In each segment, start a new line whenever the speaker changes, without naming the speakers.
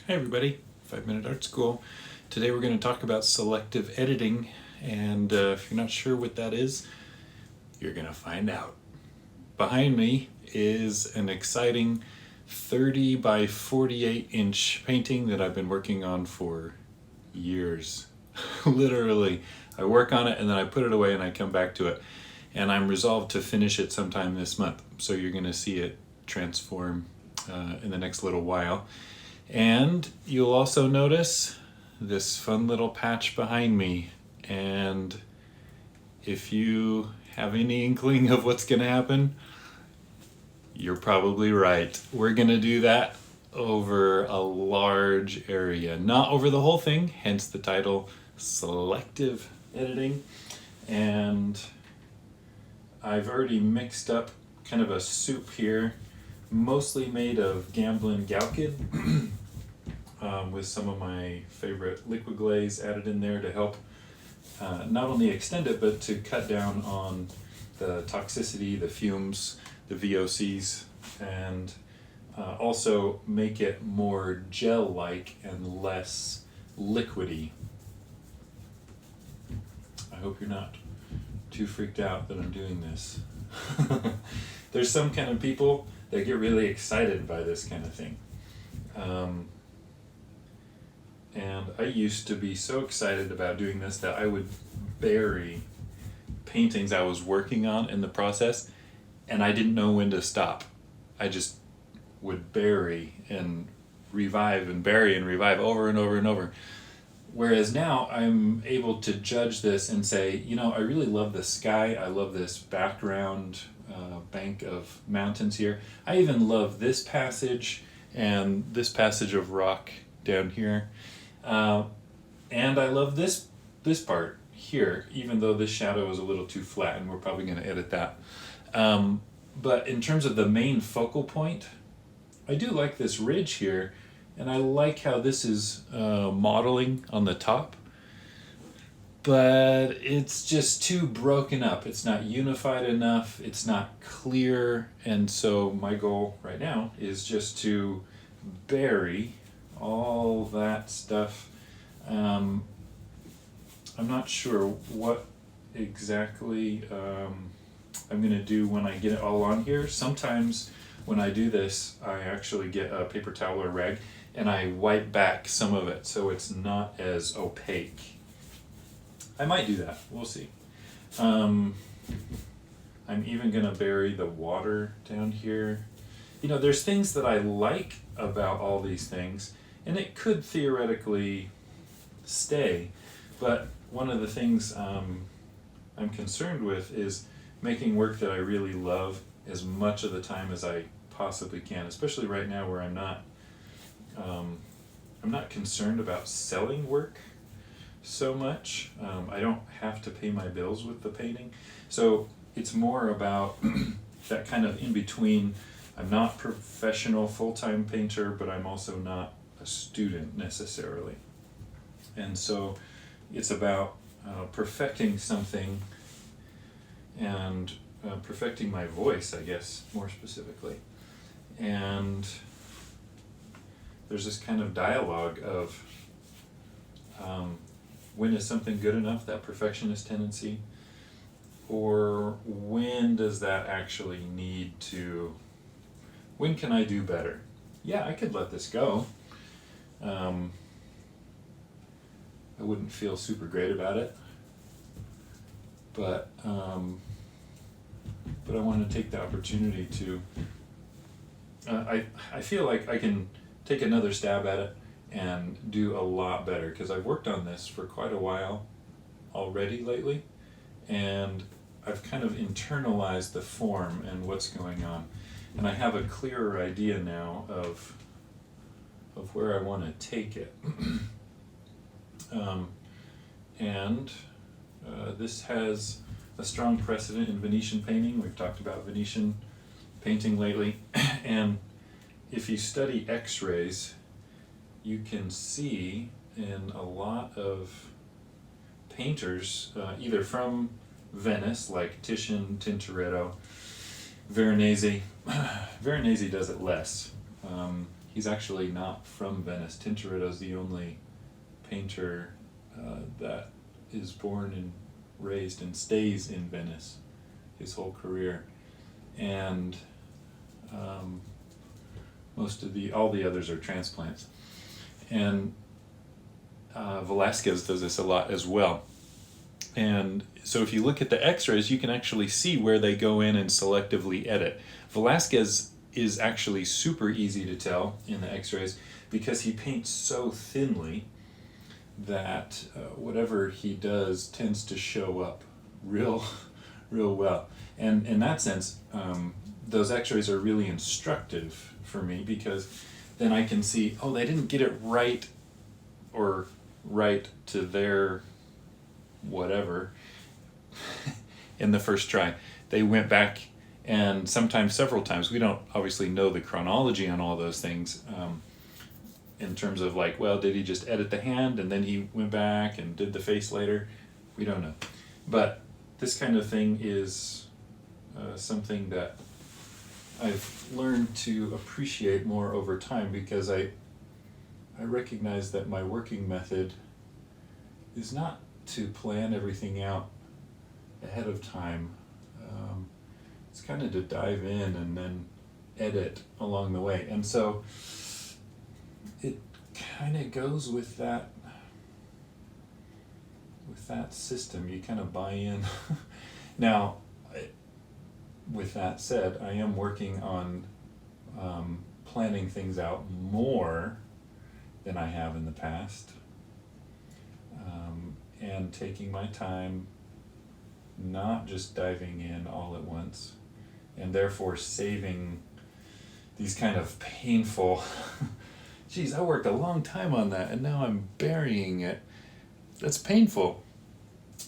Hi everybody, 5 Minute Art School. Today we're going to talk about selective editing, and if you're not sure what that is, you're going to find out. Behind me is an exciting 30 by 48 inch painting that I've been working on for years. Literally, I work on it and then I put it away and I come back to it. And I'm resolved to finish it sometime this month. So you're going to see it transform in the next little while. And you'll also notice this fun little patch behind me. And if you have any inkling of what's going to happen, you're probably right. We're going to do that over a large area, not over the whole thing, hence the title, Selective Editing. And I've already mixed up kind of a soup here, mostly made of Gamblin Galkid, with some of my favorite liquid glaze added in there to help not only extend it, but to cut down on the toxicity, the fumes, the VOCs, and also make it more gel-like and less liquidy. I hope you're not too freaked out that I'm doing this. There's some kind of people that get really excited by this kind of thing. And I used to be so excited about doing this that I would bury paintings I was working on in the process, and I didn't know when to stop. I just would bury and revive and bury and revive over and over and over. Whereas now I'm able to judge this and say, you know, I really love the sky. I love this background bank of mountains here. I even love this passage and this passage of rock down here. And I love this part here, even though this shadow is a little too flat, and we're probably going to edit that. But in terms of the main focal point, I do like this ridge here. And I like how this is modeling on the top, but it's just too broken up. It's not unified enough, it's not clear, and so my goal right now is just to bury all that stuff. I'm not sure what exactly I'm going to do when I get it all on here. Sometimes when I do this, I actually get a paper towel or rag and I wipe back some of it so it's not as opaque. I might do that, we'll see. I'm even gonna bury the water down here. You know, there's things that I like about all these things, and it could theoretically stay, but one of the things I'm concerned with is making work that I really love as much of the time as I possibly can, especially right now where I'm not concerned about selling work so much. I don't have to pay my bills with the painting. So it's more about that kind of in between. I'm not professional full-time painter, but I'm also not a student necessarily. And so it's about perfecting something and perfecting my voice, I guess, more specifically. And there's this kind of dialogue of when is something good enough, that perfectionist tendency, or when does that actually need to, when can I do better? Yeah, I could let this go. I wouldn't feel super great about it, but I want to take the opportunity to, I feel like I can take another stab at it and do a lot better, because I've worked on this for quite a while already lately, and I've kind of internalized the form and what's going on, and I have a clearer idea now of where I want to take it. This has a strong precedent in Venetian painting. We've talked about Venetian painting lately, and if you study X-rays, you can see in a lot of painters, either from Venice, like Titian, Tintoretto, Veronese. Veronese does it less. He's actually not from Venice. Tintoretto's the only painter that is born and raised and stays in Venice his whole career. And all the others are transplants. And Velázquez does this a lot as well. And so if you look at the x-rays, you can actually see where they go in and selectively edit. Velázquez is actually super easy to tell in the x-rays because he paints so thinly that whatever he does tends to show up real well. And in that sense, those x-rays are really instructive for me, because then I can see, oh, they didn't get it right, or right to their whatever in the first try. They went back, and sometimes several times. We don't obviously know the chronology on all those things, in terms of like, well, did he just edit the hand and then he went back and did the face later? We don't know. But this kind of thing is something that I've learned to appreciate more over time, because I recognize that my working method is not to plan everything out ahead of time. It's kind of to dive in and then edit along the way. And so it kind of goes with that system. You kind of buy in. Now, with that said, I am working on planning things out more than I have in the past, and taking my time, not just diving in all at once, and therefore saving these kind of painful, geez, I worked a long time on that and now I'm burying it. That's painful.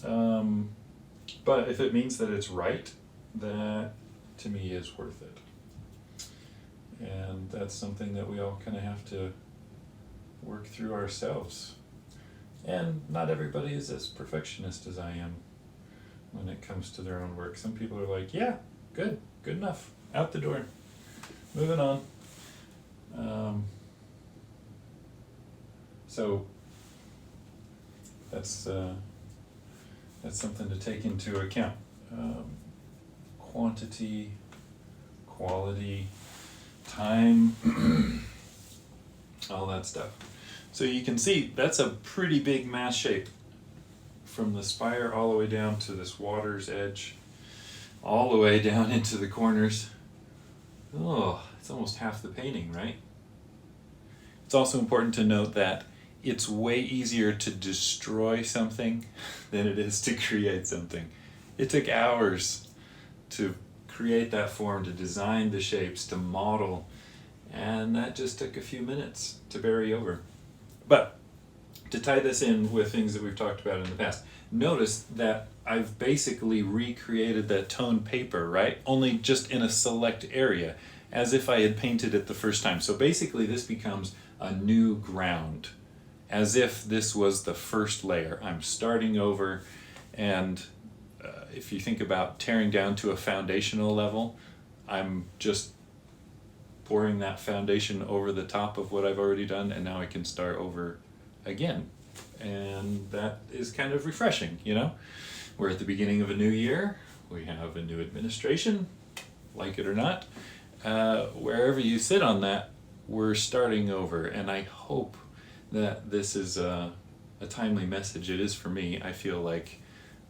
But if it means that it's right, that to me is worth it. And that's something that we all kind of have to work through ourselves. And not everybody is as perfectionist as I am when it comes to their own work. Some people are like, yeah, good enough, out the door, moving on. So that's something to take into account. Quantity, quality, time, all that stuff. So you can see that's a pretty big mass shape, from the spire all the way down to this water's edge, all the way down into the corners. Oh, it's almost half the painting, right? It's also important to note that it's way easier to destroy something than it is to create something. It took hours to create that form, to design the shapes, to model, and that just took a few minutes to bury over. But to tie this in with things that we've talked about in the past, notice that I've basically recreated that toned paper, right? Only just in a select area, as if I had painted it the first time. So basically this becomes a new ground, as if this was the first layer. I'm starting over, and if you think about tearing down to a foundational level, I'm just pouring that foundation over the top of what I've already done, and now I can start over again. And that is kind of refreshing, you know? We're at the beginning of a new year. We have a new administration, like it or not. Wherever you sit on that, we're starting over. And I hope that this is a timely message. It is for me. I feel like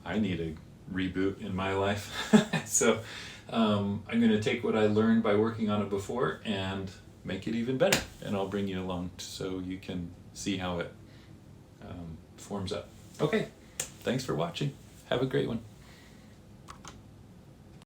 I need a reboot in my life. So I'm going to take what I learned by working on it before and make it even better. And I'll bring you along so you can see how it forms up. Okay, thanks for watching. Have a great one.